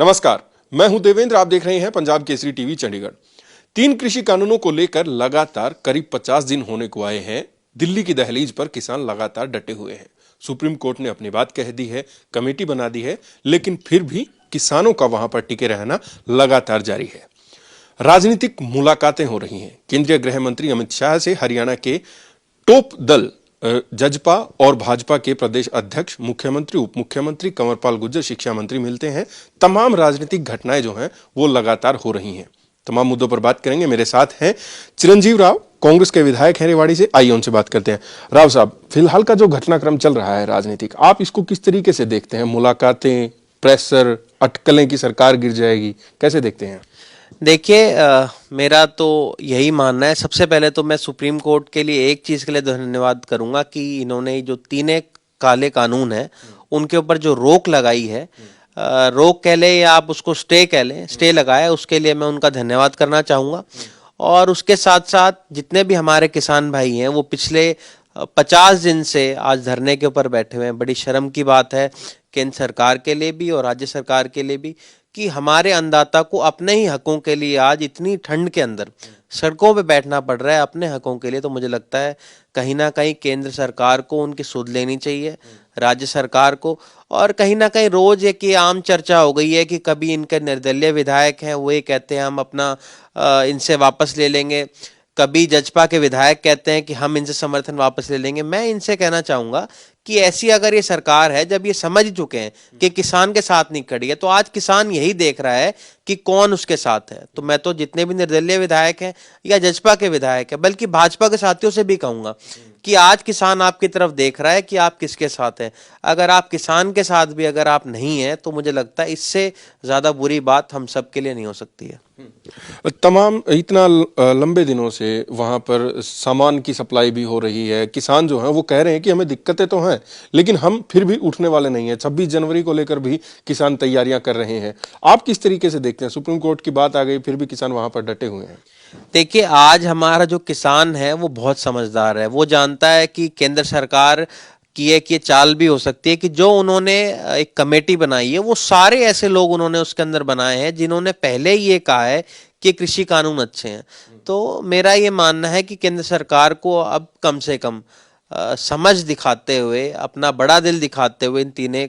नमस्कार, मैं हूं देवेंद्र। आप देख रहे हैं पंजाब केसरी टीवी चंडीगढ़। 3 कृषि कानूनों को लेकर लगातार करीब 50 दिन होने को आए हैं। दिल्ली की दहलीज पर किसान लगातार डटे हुए हैं। सुप्रीम कोर्ट ने अपनी बात कह दी है, कमेटी बना दी है, लेकिन फिर भी किसानों का वहां पर टिके रहना लगातार जारी है। राजनीतिक मुलाकातें हो रही हैं। केंद्रीय गृह मंत्री अमित शाह से हरियाणा के टॉप दल जजपा और भाजपा के प्रदेश अध्यक्ष, मुख्यमंत्री, उप मुख्यमंत्री, कंवरपाल गुर्जर, शिक्षा मंत्री मिलते हैं। तमाम राजनीतिक घटनाएं जो हैं वो लगातार हो रही हैं। तमाम मुद्दों पर बात करेंगे। मेरे साथ हैं चिरंजीव राव, कांग्रेस के विधायक हैं रेवाड़ी से। आइए उनसे बात करते हैं। राव साहब, फिलहाल का जो घटनाक्रम चल रहा है राजनीतिक, आप इसको किस तरीके से देखते हैं? मुलाकातें, प्रेशर, अटकलें की सरकार गिर जाएगी, कैसे देखते हैं? देखिए, मेरा तो यही मानना है। सबसे पहले तो मैं सुप्रीम कोर्ट के लिए एक चीज़ के लिए धन्यवाद करूंगा कि इन्होंने जो 3 काले कानून है उनके ऊपर जो रोक लगाई है, रोक कह लें या आप उसको स्टे कह लें, स्टे लगाया, उसके लिए मैं उनका धन्यवाद करना चाहूँगा। और उसके साथ साथ जितने भी हमारे किसान भाई हैं वो पिछले 50 दिन से आज धरने के ऊपर बैठे हुए हैं। बड़ी शर्म की बात है केंद्र सरकार के लिए भी और राज्य सरकार के लिए भी कि हमारे अन्नदाता को अपने ही हकों के लिए आज इतनी ठंड के अंदर सड़कों पे बैठना पड़ रहा है अपने हकों के लिए। तो मुझे लगता है कहीं ना कहीं केंद्र सरकार को उनकी सुध लेनी चाहिए, राज्य सरकार को। और कहीं ना कहीं रोज एक ये आम चर्चा हो गई है कि कभी इनके निर्दलीय विधायक हैं वो ये कहते हैं हम अपना इनसे वापस ले लेंगे, कभी जजपा के विधायक कहते हैं कि हम इनसे समर्थन वापस ले लेंगे। मैं इनसे कहना चाहूंगा कि ऐसी अगर ये सरकार है, जब ये समझ चुके हैं कि किसान के साथ नहीं खड़ी है, तो आज किसान यही देख रहा है कि कौन उसके साथ है। तो मैं तो जितने भी निर्दलीय विधायक हैं या जजपा के विधायक हैं, बल्कि भाजपा के साथियों से भी कहूंगा कि आज किसान आपकी तरफ देख रहा है कि आप किसके साथ हैं। अगर आप किसान के साथ भी अगर आप नहीं हैं तो मुझे लगता है इससे ज्यादा बुरी बात हम सबके लिए नहीं हो सकती है। तमाम इतना लंबे दिनों से वहां पर सामान की सप्लाई भी हो रही है। किसान जो हैं वो कह रहे हैं कि हमें दिक्कतें तो हैं, लेकिन हम फिर भी उठने वाले नहीं हैं। 26 जनवरी को लेकर भी किसान तैयारियां कर रहे हैं। आप किस तरीके से देखते हैं? सुप्रीम कोर्ट की बात आ गई, फिर भी किसान वहां पर डटे हुए हैं। देखिए, आज हमारा जो किसान है वो बहुत समझदार है। वो जानता है कि केंद्र सरकार की एक ये चाल भी हो सकती है कि जो उन्होंने एक कमेटी बनाई है वो सारे ऐसे लोग उन्होंने उसके अंदर बनाए हैं जिन्होंने पहले ही ये कहा है कि कृषि कानून अच्छे हैं। तो मेरा ये मानना है कि केंद्र सरकार को अब कम से कम समझ दिखाते हुए, अपना बड़ा दिल दिखाते हुए इन 3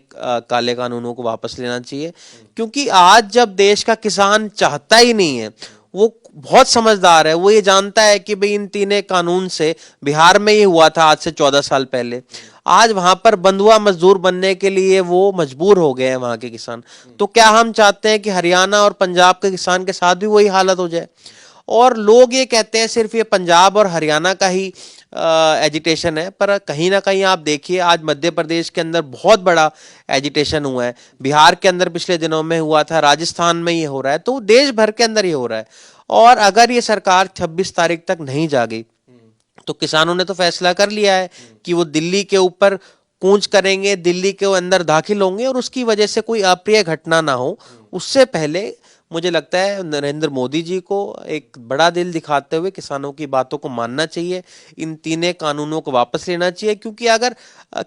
काले कानूनों को वापस लेना चाहिए। क्योंकि आज जब देश का किसान चाहता ही नहीं है, वो बहुत समझदार है, वो ये जानता है कि भाई इन 3 कानून से बिहार में ये हुआ था आज से 14 साल पहले। आज वहां पर बंधुआ मजदूर बनने के लिए वो मजबूर हो गए हैं वहां के किसान। तो क्या हम चाहते हैं कि हरियाणा और पंजाब के किसान के साथ भी वही हालत हो जाए? और लोग ये कहते हैं सिर्फ ये पंजाब और हरियाणा का ही एजिटेशन है, पर कहीं ना कहीं आप देखिए आज मध्य प्रदेश के अंदर बहुत बड़ा एजिटेशन हुआ है, बिहार के अंदर पिछले दिनों में हुआ था, राजस्थान में ये हो रहा है, तो देश भर के अंदर ये हो रहा है। और अगर ये सरकार 26 तारीख तक नहीं जागी तो किसानों ने तो फैसला कर लिया है कि वो दिल्ली के ऊपर कूच करेंगे, दिल्ली के अंदर दाखिल होंगे और उसकी वजह से कोई अप्रिय घटना ना हो, उससे पहले मुझे लगता है नरेंद्र मोदी जी को एक बड़ा दिल दिखाते हुए किसानों की बातों को मानना चाहिए, इन 3 कानूनों को वापस लेना चाहिए। क्योंकि अगर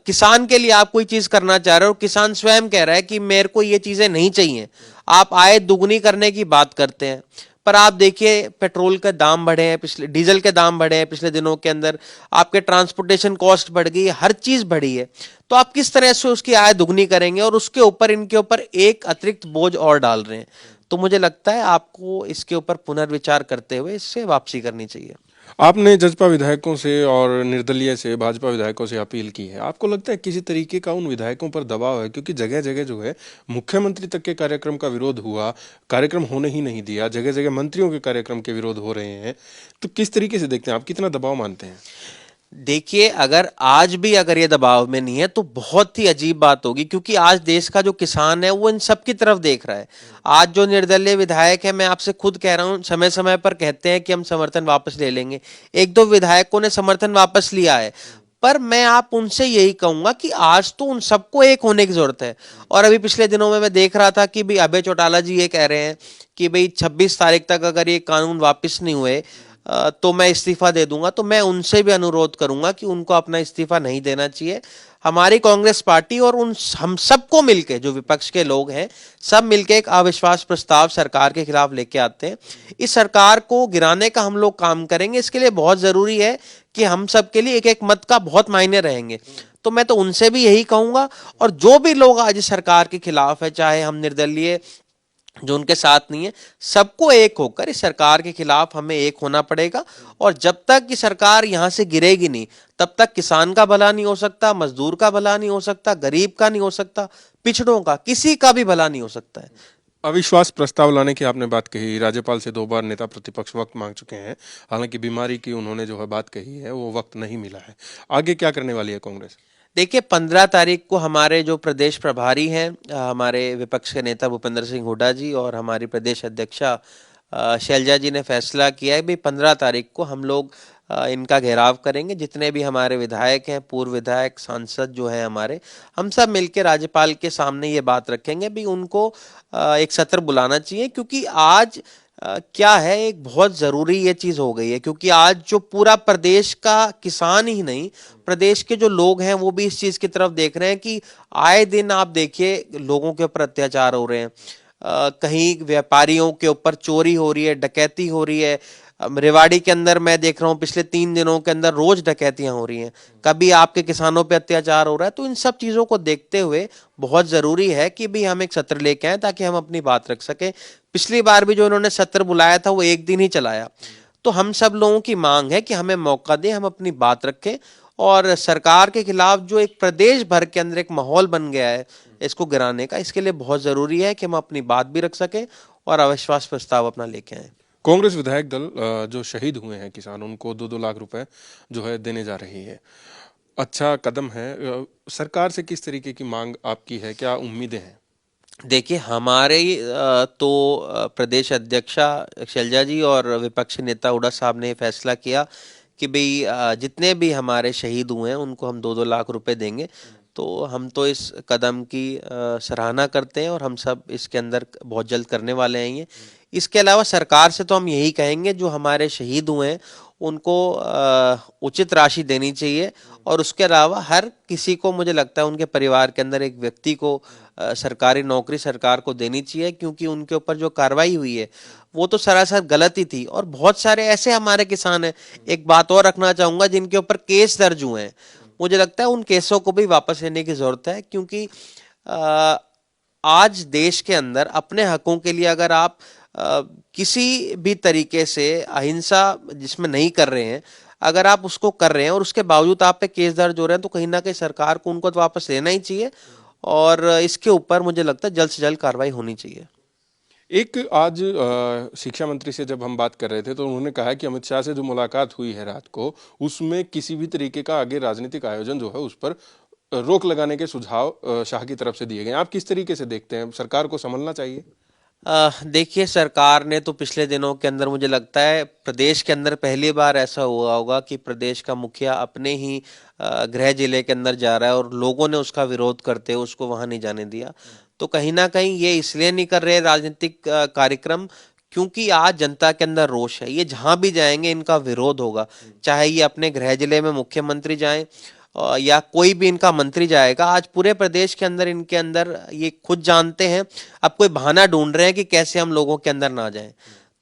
किसान के लिए आप कोई चीज करना चाह रहे हो, किसान स्वयं कह रहा है कि मेरे को ये चीजें नहीं चाहिए, आप आय दुगनी करने की बात करते हैं। पर आप देखिए पेट्रोल के दाम बढ़े हैं, पिछले डीजल के दाम बढ़े हैं पिछले दिनों के अंदर, आपके ट्रांसपोर्टेशन कॉस्ट बढ़ गई है, हर चीज बढ़ी है। तो आप किस तरह से उसकी आय दुगनी करेंगे और उसके ऊपर इनके ऊपर एक अतिरिक्त बोझ और डाल रहे हैं। तो मुझे लगता है आपको इसके ऊपर पुनर्विचार करते हुए इससे वापसी करनी चाहिए। आपने जजपा विधायकों से और निर्दलीय से, भाजपा विधायकों से अपील की है। आपको लगता है किसी तरीके का उन विधायकों पर दबाव है? क्योंकि जगह जगह जो है मुख्यमंत्री तक के कार्यक्रम का विरोध हुआ, कार्यक्रम होने ही नहीं दिया, जगह जगह मंत्रियों के कार्यक्रम के विरोध हो रहे हैं। तो किस तरीके से देखते हैं आप? कितना दबाव मानते हैं? देखिए, अगर आज भी अगर ये दबाव में नहीं है तो बहुत ही अजीब बात होगी। क्योंकि आज देश का जो किसान है वो इन सब की तरफ देख रहा है। आज जो निर्दलीय विधायक है, मैं आपसे खुद कह रहा हूं, समय समय पर कहते हैं कि हम समर्थन वापस ले लेंगे। 1-2 विधायकों ने समर्थन वापस लिया है, पर मैं आप उनसे यही कहूंगा कि आज तो उन सबको एक होने की जरूरत है। और अभी पिछले दिनों में मैं देख रहा था कि भाई अभय चौटाला जी ये कह रहे हैं कि भाई 26 तारीख तक अगर ये कानून वापस नहीं हुए, तो मैं इस्तीफा दे दूंगा, तो मैं उनसे भी अनुरोध करूंगा कि उनको अपना इस्तीफा नहीं देना चाहिए। हमारी कांग्रेस पार्टी और उन हम सबको मिलके, जो विपक्ष के लोग हैं, सब मिलके एक अविश्वास प्रस्ताव सरकार के खिलाफ लेके आते हैं। इस सरकार को गिराने का हम लोग काम करेंगे। इसके लिए बहुत जरूरी है कि हम सब के लिए एक एक मत का बहुत मायने रहेंगे। तो मैं तो उनसे भी यही कहूंगा, और जो भी लोग आज सरकार के खिलाफ है, चाहे हम निर्दलीय जो उनके साथ नहीं है, सबको एक होकर इस सरकार के खिलाफ हमें एक होना पड़ेगा। और जब तक कि सरकार यहां से गिरेगी नहीं, तब तक किसान का भला नहीं हो सकता, मजदूर का भला नहीं हो सकता, गरीब का नहीं हो सकता, पिछड़ों का, किसी का भी भला नहीं हो सकता है। अविश्वास प्रस्ताव लाने की आपने बात कही, राज्यपाल से 2 बार नेता प्रतिपक्ष वक्त मांग चुके हैं। हालांकि बीमारी की उन्होंने जो है बात कही है, वो वक्त नहीं मिला है। आगे क्या करने वाली है कांग्रेस? देखिए, 15 तारीख को हमारे जो प्रदेश प्रभारी हैं, हमारे विपक्ष के नेता भूपेंद्र सिंह हुड्डा जी और हमारी प्रदेश अध्यक्षा शैलजा जी ने फैसला किया है कि 15 तारीख को हम लोग इनका घेराव करेंगे। जितने भी हमारे विधायक हैं, पूर्व विधायक, सांसद जो हैं हमारे, हम सब मिलकर राज्यपाल के सामने ये बात रखेंगे भी उनको एक सत्र बुलाना चाहिए। क्योंकि आज क्या है, एक बहुत जरूरी ये चीज हो गई है। क्योंकि आज जो पूरा प्रदेश का किसान ही नहीं, प्रदेश के जो लोग हैं वो भी इस चीज की तरफ देख रहे हैं कि आए दिन आप देखिए लोगों के ऊपर अत्याचार हो रहे हैं। कहीं व्यापारियों के ऊपर चोरी हो रही है, डकैती हो रही है। रेवाड़ी के अंदर मैं देख रहा हूँ पिछले 3 दिनों के अंदर रोज डकैतियां हो रही हैं। कभी आपके किसानों पे अत्याचार हो रहा है। तो इन सब चीजों को देखते हुए बहुत जरूरी है कि भी हम एक सत्र लेके आए ताकि हम अपनी बात रख सके। पिछली बार भी जो इन्होंने सत्र बुलाया था वो एक दिन ही चलाया। तो हम सब लोगों की मांग है कि हमें मौका दें, हम अपनी बात रखें। और सरकार के खिलाफ जो एक प्रदेश भर के अंदर एक माहौल बन गया है इसको गिराने का, इसके लिए बहुत जरूरी है कि हम अपनी बात भी रख सकें और अविश्वास प्रस्ताव अपना लेके आए। कांग्रेस विधायक दल जो शहीद हुए हैं किसान, उनको 2-2 लाख रुपए जो है देने जा रही है। अच्छा कदम है। सरकार से किस तरीके की मांग आपकी है, क्या उम्मीदें हैं? देखिए, हमारे प्रदेश अध्यक्षा शैलजा जी और विपक्षी नेता हुड्डा साहब ने फैसला किया कि भाई जितने भी हमारे शहीद हुए हैं उनको हम 2-2 लाख रुपए देंगे। तो हम तो इस कदम की सराहना करते हैं और हम सब इसके अंदर बहुत जल्द करने वाले हैं ये। इसके अलावा सरकार से तो हम यही कहेंगे, जो हमारे शहीद हुए हैं उनको उचित राशि देनी चाहिए। और उसके अलावा हर किसी को, मुझे लगता है उनके परिवार के अंदर एक व्यक्ति को सरकारी नौकरी सरकार को देनी चाहिए। क्योंकि उनके ऊपर जो कार्रवाई हुई है वो तो सरासर गलत ही थी। और बहुत सारे ऐसे हमारे किसान हैं, एक बात और रखना चाहूंगा, जिनके ऊपर केस दर्ज हुए हैं। मुझे लगता है उन केसों को भी वापस लेने की जरूरत है। क्योंकि आज देश के अंदर अपने हकों के लिए अगर आप किसी भी तरीके से अहिंसा जिसमें नहीं कर रहे हैं, अगर आप उसको कर रहे हैं और उसके बावजूद आप पे केस दर्ज हो रहे हैं, तो कहीं ना कहीं सरकार को उनको तो वापस लेना ही चाहिए। और इसके ऊपर मुझे लगता है जल्द से जल्द कार्रवाई होनी चाहिए। एक आज शिक्षा मंत्री से जब हम बात कर रहे थे तो उन्होंने कहा कि अमित शाह से जो मुलाकात हुई है रात को, उसमें किसी भी तरीके का आगे राजनीतिक आयोजन जो है उस पर रोक लगाने के सुझाव शाह की तरफ से दिए गए। आप किस तरीके से देखते हैं, सरकार को संभलना चाहिए? देखिए, सरकार ने तो पिछले दिनों के अंदर, मुझे लगता है प्रदेश के अंदर पहली बार ऐसा हुआ होगा कि प्रदेश का मुखिया अपने ही गृह जिले के अंदर जा रहा है और लोगों ने उसका विरोध करते हुए उसको वहां नहीं जाने दिया। तो कहीं ना कहीं ये इसलिए नहीं कर रहे राजनीतिक कार्यक्रम, क्योंकि आज जनता के अंदर रोष है। ये जहां भी जाएंगे इनका विरोध होगा। चाहे ये अपने गृह जिले में मुख्यमंत्री जाएं या कोई भी इनका मंत्री जाएगा, आज पूरे प्रदेश के अंदर इनके अंदर ये खुद जानते हैं। अब कोई बहाना ढूंढ रहे हैं कि कैसे हम लोगों के अंदर ना जाएं।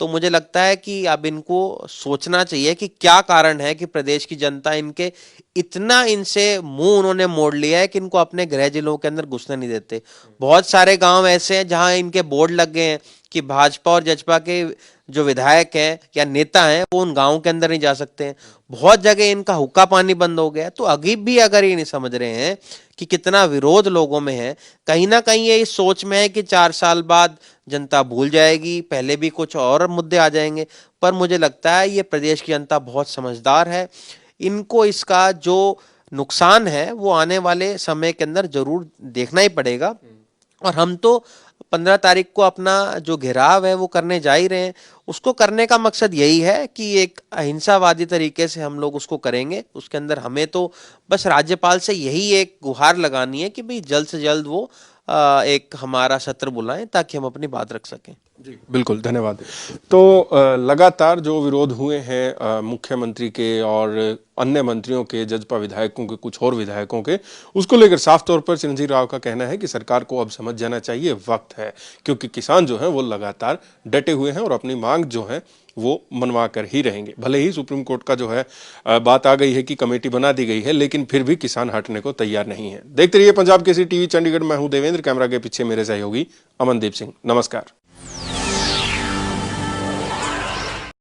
तो मुझे लगता है कि अब इनको सोचना चाहिए कि क्या कारण है कि प्रदेश की जनता इनके इतना, इनसे मुंह उन्होंने मोड़ लिया है कि इनको अपने गृह जिलों के अंदर घुसने नहीं देते। बहुत सारे गांव ऐसे हैं जहां इनके बोर्ड लग गए हैं कि भाजपा और जजपा के जो विधायक हैं या नेता हैं वो उन गांव के अंदर नहीं जा सकते हैं। बहुत जगह इनका हुक्का पानी बंद हो गया है। तो अभी भी अगर ये नहीं समझ रहे हैं कि कितना विरोध लोगों में है, कहीं ना कहीं ये इस सोच में है कि 4 साल बाद जनता भूल जाएगी, पहले भी कुछ और मुद्दे आ जाएंगे। पर मुझे लगता है ये प्रदेश की जनता बहुत समझदार है। इनको इसका जो नुकसान है वो आने वाले समय के अंदर जरूर देखना ही पड़ेगा। और हम तो 15 तारीख को अपना जो घेराव है वो करने जा ही रहे हैं। उसको करने का मकसद यही है कि एक अहिंसावादी तरीके से हम लोग उसको करेंगे। उसके अंदर हमें तो बस राज्यपाल से यही एक गुहार लगानी है कि भाई जल्द से जल्द वो एक हमारा सत्र बुलाएं ताकि हम अपनी बात रख सकें। जी बिल्कुल, धन्यवाद। तो लगातार जो विरोध हुए हैं मुख्यमंत्री के और अन्य मंत्रियों के, जजपा विधायकों के, कुछ और विधायकों के, उसको लेकर साफ तौर पर चिरंजीव राव का कहना है कि सरकार को अब समझ जाना चाहिए, वक्त है, क्योंकि किसान जो हैं वो लगातार डटे हुए हैं और अपनी मांग जो है वो मनवा कर ही रहेंगे। भले ही सुप्रीम कोर्ट का जो है बात आ गई है कि कमेटी बना दी गई है, लेकिन फिर भी किसान हटने को तैयार नहीं है। देखते रहिए पंजाब केसरी टीवी चंडीगढ़। मैं हूं देवेंद्र, कैमरा के पीछे मेरे सहयोगी अमनदीप सिंह। नमस्कार।